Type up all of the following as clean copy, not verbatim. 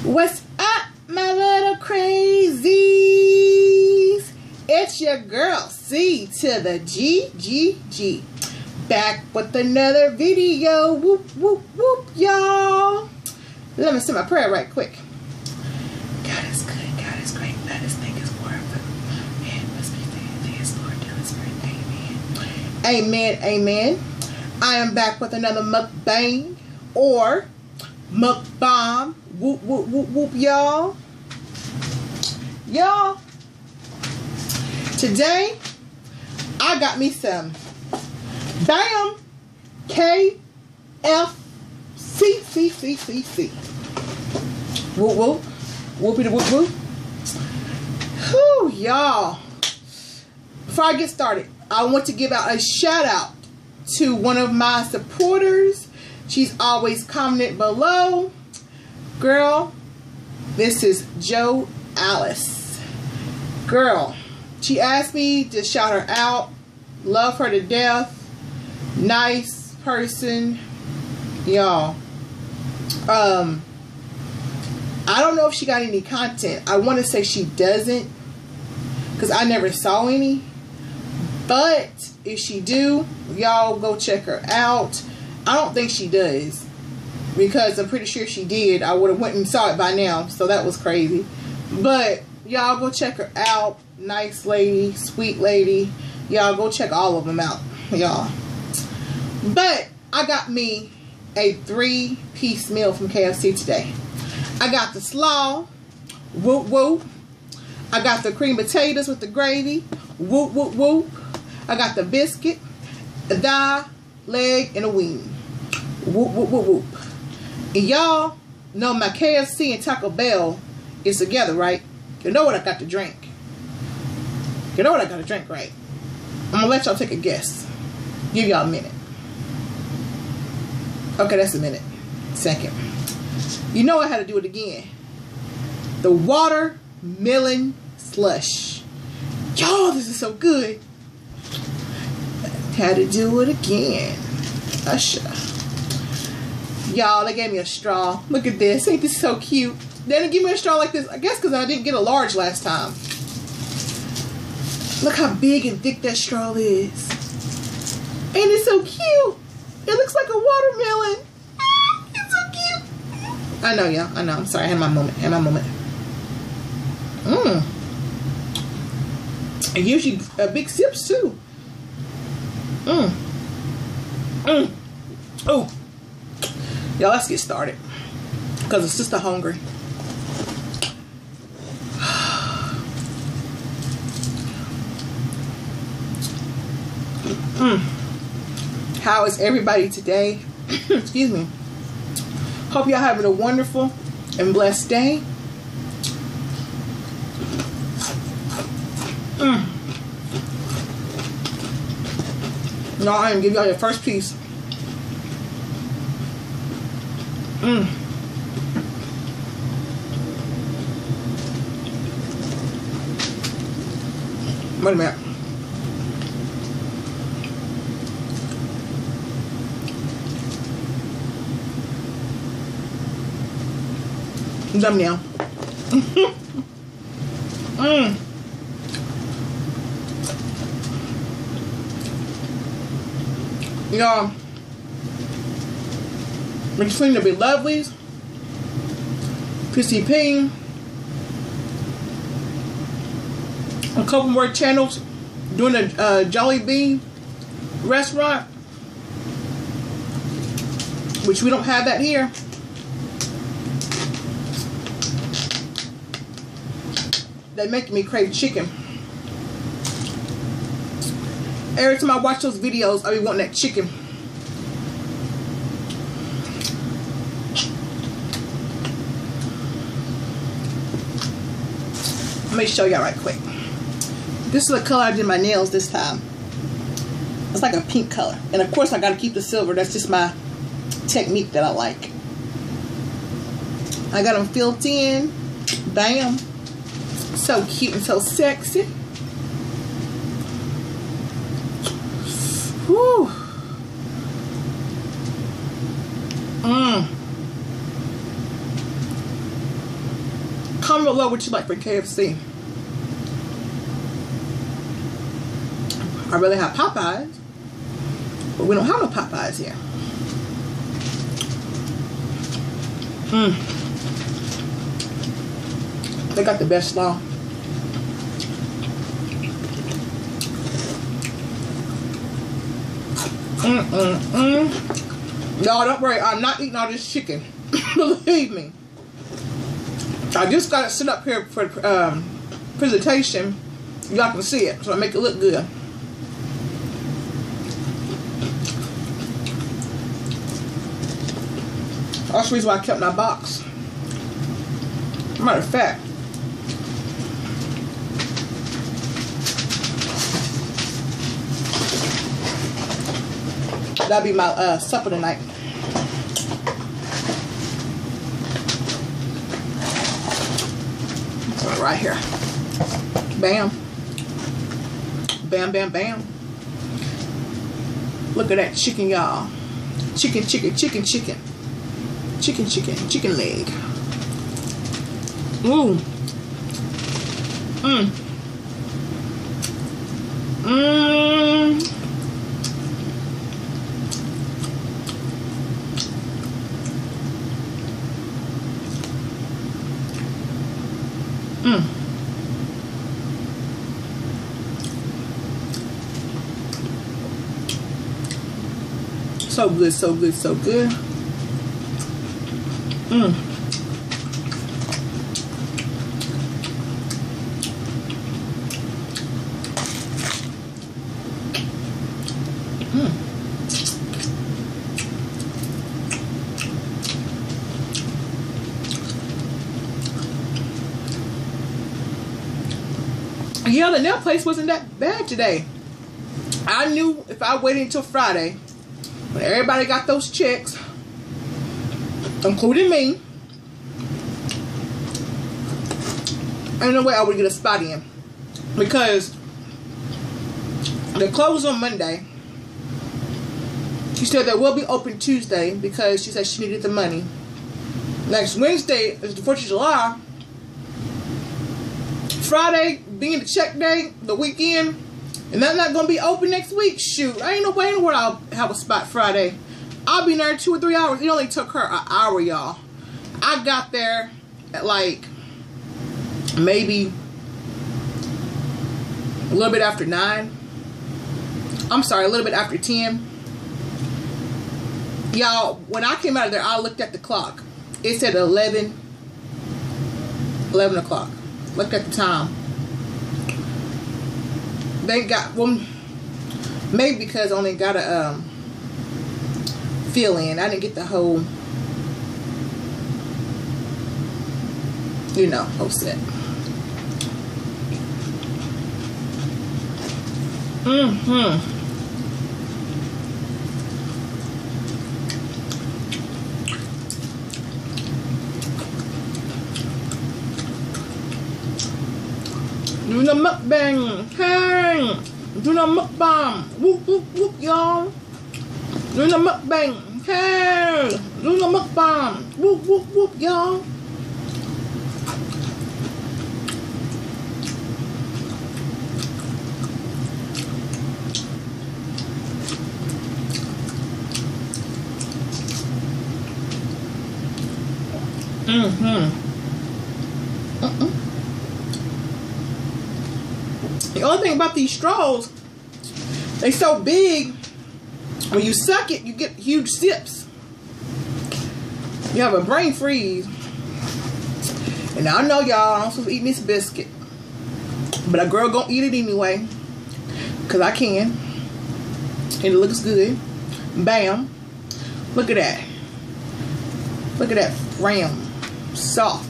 What's up, my little crazies? It's your girl, C to the G. Back with another video. Whoop, whoop, whoop, y'all. Let me say my prayer right quick. God is good. God is great. Let us thank His word. Man must be thanked. His Lord, tell His word. Amen. Amen. Amen. I am back with another mukbang or mukbang. Whoop, whoop, whoop, whoop, y'all. Y'all, today I got me some damn KFC. Whoop, whoop. Whoopie the whoop, whoop. Whew, y'all. Before I get started, I want to give out a shout out to one of my supporters. She's always commenting below. Girl, this is Joe Alice. Girl, she asked me to shout her out. Love her to death. Nice person. Y'all. I don't know if she got any content. I want to say she doesn't, because I never saw any. But if she do, y'all go check her out. I don't think she does, because I'm pretty sure if she did, I would have went and saw it by now. So that was crazy. But y'all go check her out. Nice lady, sweet lady. Y'all go check all of them out, y'all. But I got me a 3-piece meal from KFC today. I got the slaw, whoop whoop. I got the cream potatoes with the gravy, whoop whoop whoop. I got the biscuit, a thigh, leg, and a wing, whoop whoop whoop whoop. And y'all know my KFC and Taco Bell is together, right? You know what I got to drink. You know what I got to drink, right? I'm gonna let y'all take a guess. Give y'all a minute. Okay, that's a minute. Second. You know I had to do it again. The watermelon slush. Y'all, this is so good. Had to do it again. Usher. Y'all, they gave me a straw. Look at this. Ain't this so cute? They didn't give me a straw like this. I guess because I didn't get a large last time. Look how big and thick that straw is. Ain't it so cute? It looks like a watermelon. It's so cute. I know, y'all. I know. I'm sorry. I had my moment. It gives you big sips, too. Oh. Y'all, let's get started. Because it's just hungry. How is everybody today? Excuse me. Hope y'all having a wonderful and blessed day. No, I didn't give y'all your first piece. Wait a minute. I'm done now. Y'all, between the Belovelies, Chrissy Ping, a couple more channels doing a Jolly Bean restaurant, which we don't have that here. They make me crave chicken. Every time I watch those videos, I be wanting that chicken. Let me show y'all right quick. This is the color I did my nails this time. It's like a pink color. And of course I gotta keep the silver. That's just my technique that I like. I got them filled in. Bam. So cute and so sexy. Whew. Comment below what you like for KFC. I really have Popeyes, but we don't have no Popeyes here. They got the best slaw. Y'all, don't worry. I'm not eating all this chicken. Believe me. I just got it set up here for presentation. Y'all can see it, so I make it look good. That's the reason why I kept my box. Matter of fact, that'll be my supper tonight. Right here. Bam. Bam, bam, bam. Look at that chicken, y'all. Chicken, chicken, chicken, chicken. Chicken, chicken, chicken leg. Ooh. So good, so good, so good. Yeah, the nail place wasn't that bad today. I knew if I waited until Friday, when everybody got those checks, including me, ain't no way I would get a spot in. Because they closed on Monday. She said they will be open Tuesday because she said she needed the money. Next Wednesday is the 4th of July. Friday being the check day, the weekend, and that's not going to be open next week. Shoot, I ain't no way in the world I'll have a spot Friday. I'll be there 2 or 3 hours. It only took her an hour, y'all. I got there at like maybe a little bit after 9. I'm sorry, a little bit after 10. Y'all, when I came out of there, I looked at the clock. It said 11 o'clock. Looked at the time. They got, well, maybe because I only got a fill in. I didn't get the whole, you know, whole set. Doing a mukbang, hey! Doing a mukbang, whoop whoop whoop, y'all. Doing a mukbang, hey! Doing a mukbang, whoop whoop whoop, y'all. The only thing about these straws, they so big, when you suck it, you get huge sips. You have a brain freeze. And I know y'all, I'm supposed to eat this biscuit, but a girl gonna eat it anyway, because I can. And it looks good. Bam. Look at that. Look at that ram. Soft.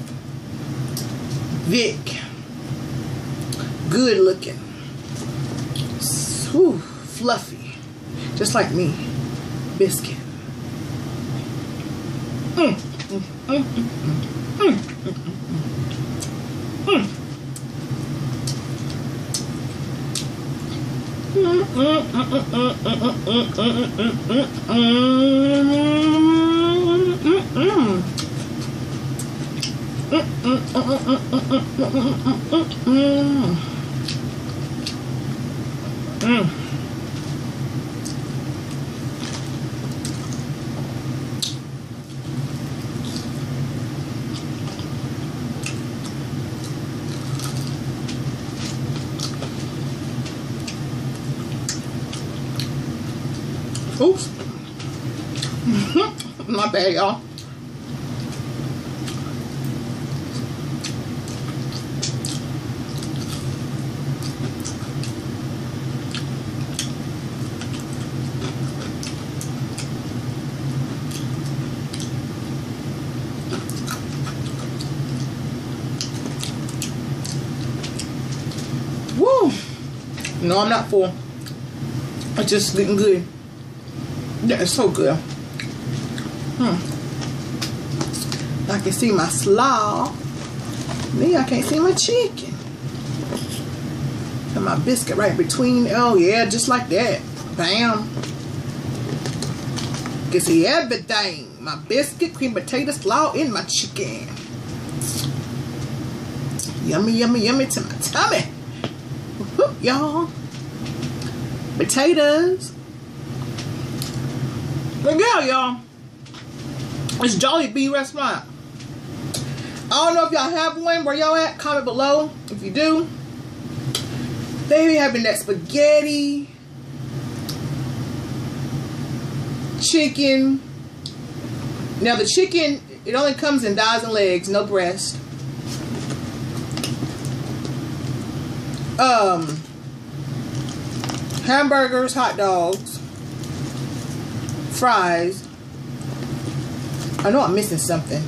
Thick. Good looking. Whew, fluffy. Just like me. Biscuit. Oops. My bad, y'all. Woo! No, I'm not full. It's just getting good. Yeah, it's so good. I can see my slaw. Me, I can't see my chicken. And my biscuit right between. Oh yeah, just like that. Bam. Can see everything. My biscuit, cream potato slaw, and my chicken. Yummy, yummy, yummy to my tummy. Y'all. Potatoes. But yeah, y'all, it's Jolly Bee restaurant. I don't know if y'all have one where y'all at. Comment below if you do. They be having that spaghetti, chicken. Now the chicken, it only comes in thighs and legs, no breast. Hamburgers, hot dogs, fries. I know I'm missing something.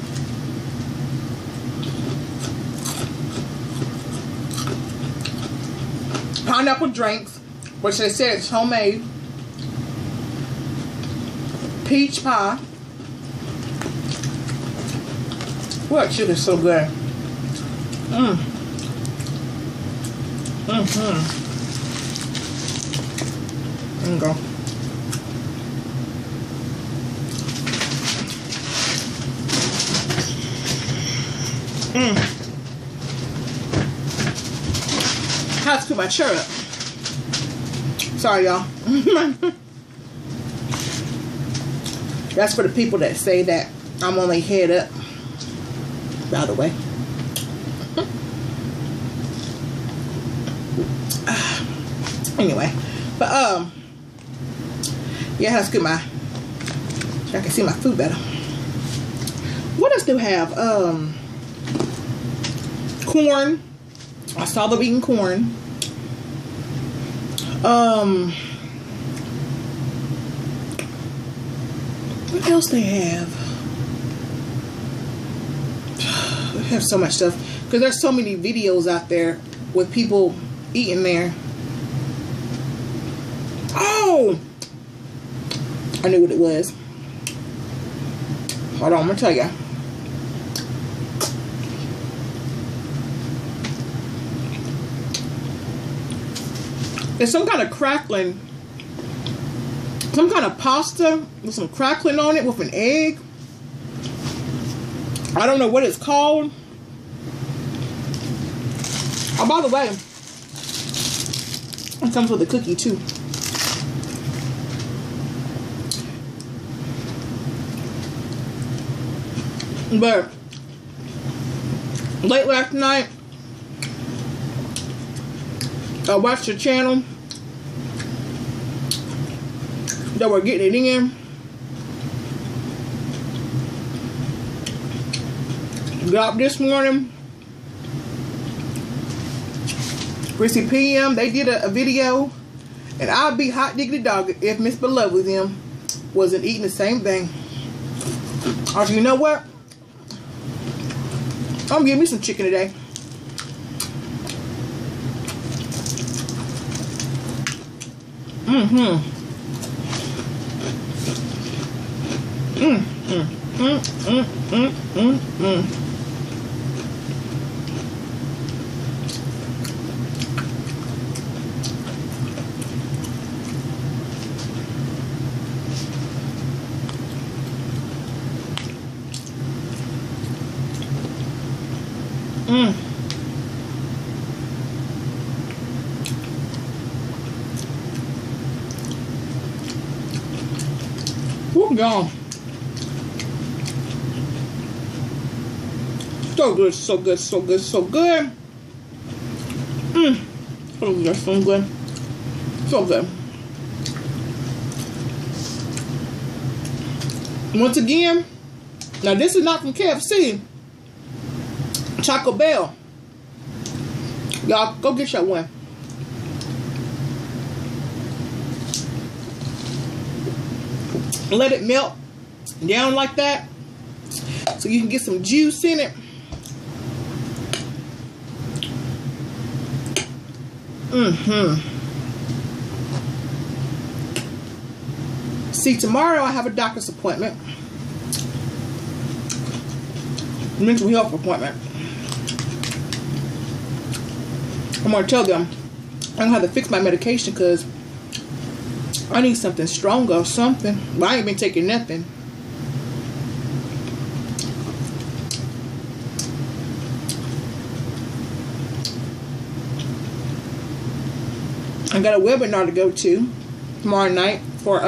Pineapple drinks, which they said is homemade. Peach pie. What sugar is so good. There you go. How to put my shirt up. Sorry, y'all. That's for the people that say that I'm only head up. By the way. Anyway. But, yeah, let's get my, so I can see my food better. What else do we have? Corn. I saw them eating corn. What else they have? They have so much stuff. Because there's so many videos out there with people eating there. Oh! I knew what it was. Hold on, I'm going to tell you. It's some kind of crackling. Some kind of pasta with some crackling on it with an egg. I don't know what it's called. Oh, by the way, it comes with a cookie too. But late last night, I watched a channel that were getting it in. Got up this morning, 3 p.m. They did a video, and I'd be hot diggity dog if Miss Beloved them wasn't eating the same thing. I said, you know what? I'm gonna give me some chicken today. Woo, gone. So good, so good, so good, so good. Oh, that's so good. So good. Once again, now this is not from KFC. Taco Bell. Y'all go get your one. Let it melt down like that so you can get some juice in it. See, tomorrow I have a doctor's appointment. Mental health appointment. I'm going to tell them I'm going to have to fix my medication because I need something stronger or something. But I ain't been taking nothing. I got a webinar to go to tomorrow night for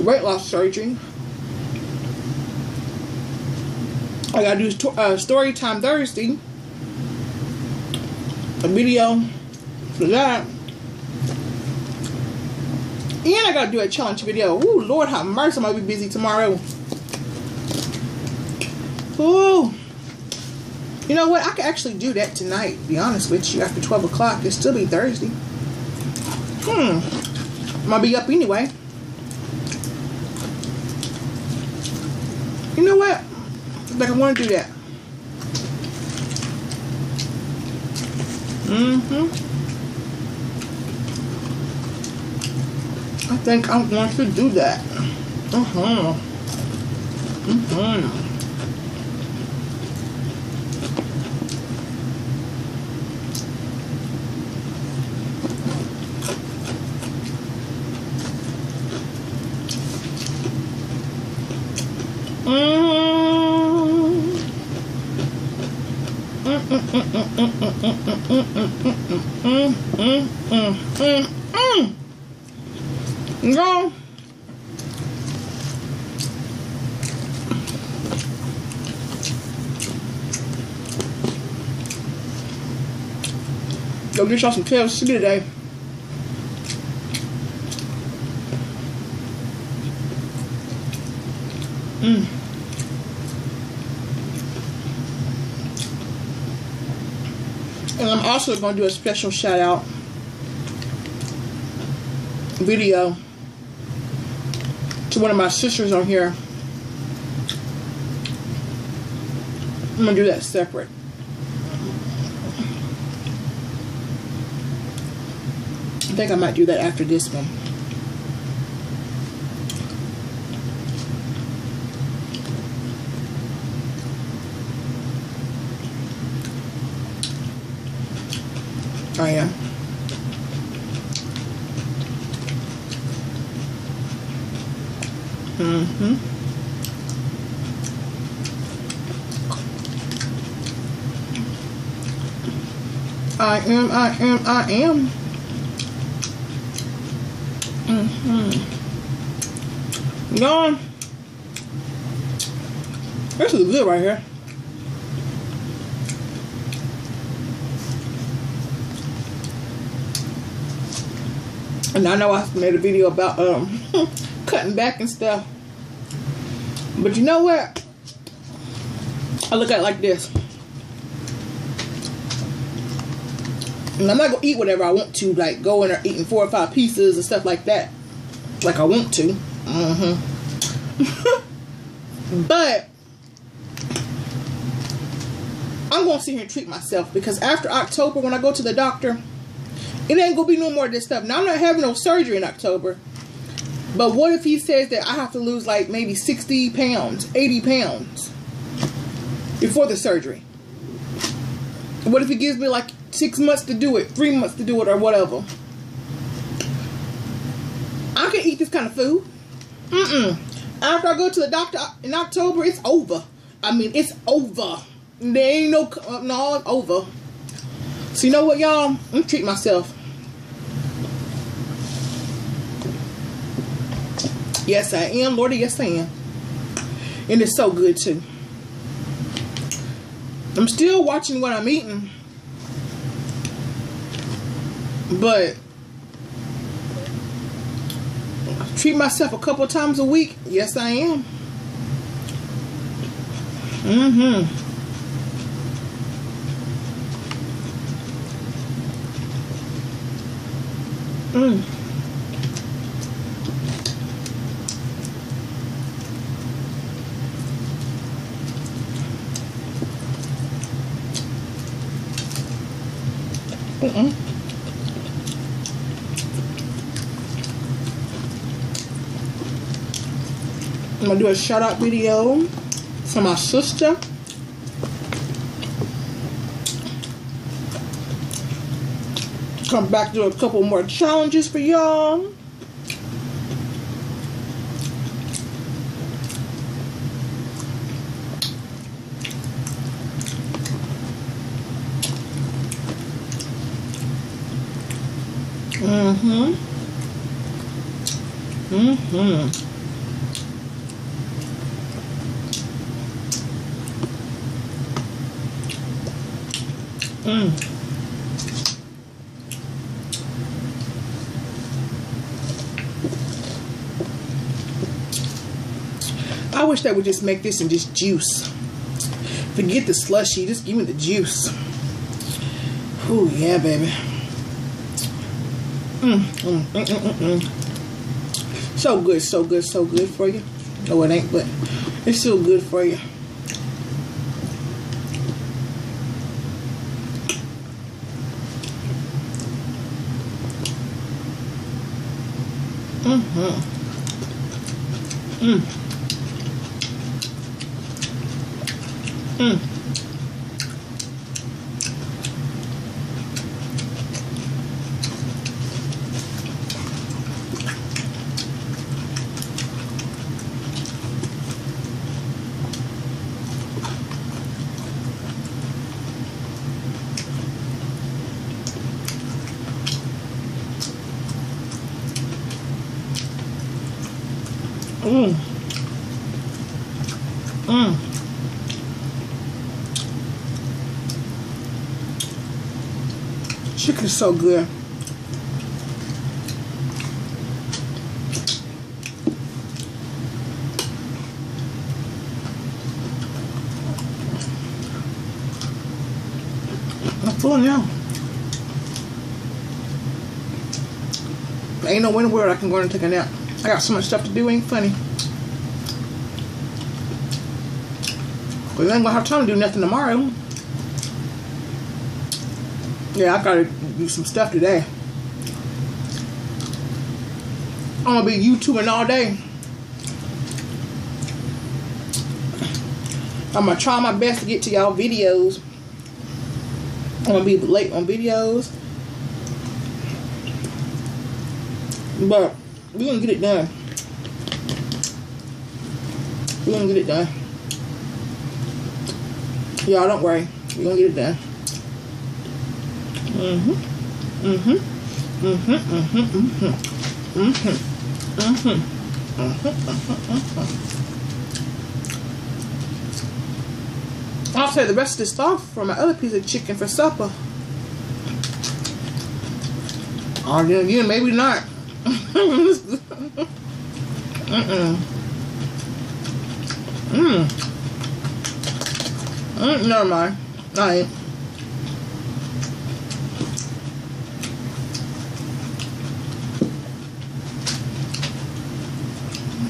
weight loss surgery. I gotta do story time Thursday. A video for that. And I gotta do a challenge video. Ooh, Lord have mercy, I might be busy tomorrow. Ooh. You know what? I could actually do that tonight, to be honest with you. After 12 o'clock. It'll still be Thursday. Might be up anyway. You know what? I think I want to do that. I think I want to do that. No. Go get y'all some KFC today. And I'm also going to do a special shout out video to one of my sisters on here. I'm going to do that separate. I think I might do that after this one. I am. I am. No. This is good right here. And I know I made a video about cutting back and stuff. But you know what? I look at it like this. And I'm not going to eat whatever I want to. Like go in there eating 4 or 5 pieces and stuff like that. Like I want to. But I'm going to sit here and treat myself. Because after October, when I go to the doctor, it ain't going to be no more of this stuff. Now, I'm not having no surgery in October. But what if he says that I have to lose like maybe 60 pounds, 80 pounds before the surgery? What if he gives me like 6 months to do it, 3 months to do it, or whatever? I can eat this kind of food. After I go to the doctor in October, it's over. I mean, it's over. There ain't no, it's over. So you know what, y'all? I'm gonna treat myself. Yes, I am, Lordy. Yes, I am. And it's so good, too. I'm still watching what I'm eating. But I treat myself a couple times a week. Yes, I am. I'm gonna do a shout out video for my sister. Come back, do a couple more challenges for y'all. I wish they would just make this in just juice. Forget the slushy, just give me the juice. Oh yeah, baby. So good, so good, so good for you. No, it ain't, but it's still good for you. Chicken is so good. I'm full now. Ain't no way in the world I can go and take a nap. I got so much stuff to do, ain't funny. Cause I ain't gonna have time to do nothing tomorrow. Yeah, I gotta do some stuff today. I'm gonna be YouTubing all day. I'm gonna try my best to get to y'all videos. I'm gonna be late on videos. But we're gonna get it done. We're gonna get it done. Y'all don't worry. We're gonna get it done. I'll save the rest of this stuff for my other piece of chicken for supper. Or then again, maybe not. Never mind. I ain't.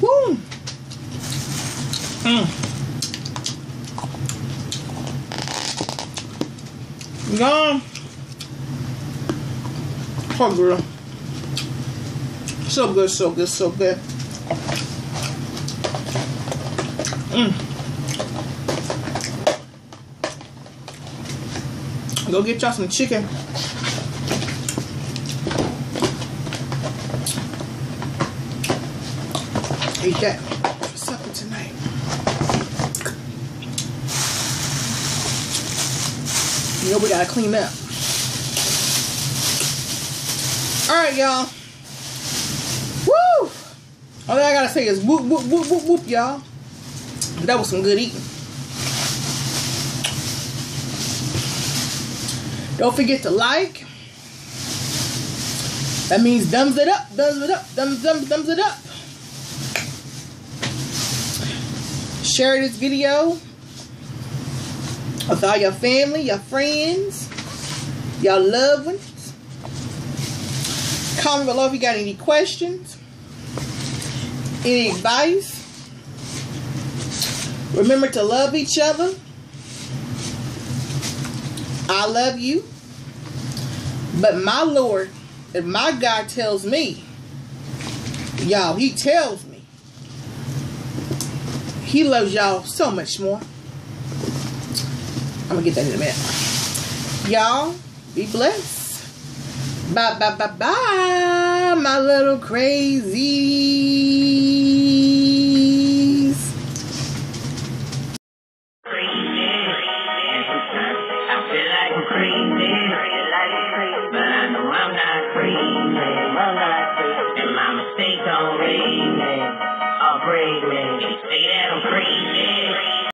Woo! Gone. Oh, girl. So good, so good, so good. Go get y'all some chicken. Eat that for supper tonight. You know we gotta clean up. Alright, y'all. Woo! All I gotta say is whoop, whoop, whoop, whoop, whoop, y'all. That was some good eating. Don't forget to like. That means thumbs it up, thumbs it up, thumbs it up. Share this video with all your family, your friends, your loved ones. Comment below if you got any questions, any advice. Remember to love each other. I love you. But my Lord and my God tells me, y'all, he tells me, he loves y'all so much more. I'm going to get that in a minute. Y'all, be blessed. Bye, bye, bye, bye, my little crazies. Don't raise me, or break me. Say that I'm crazy.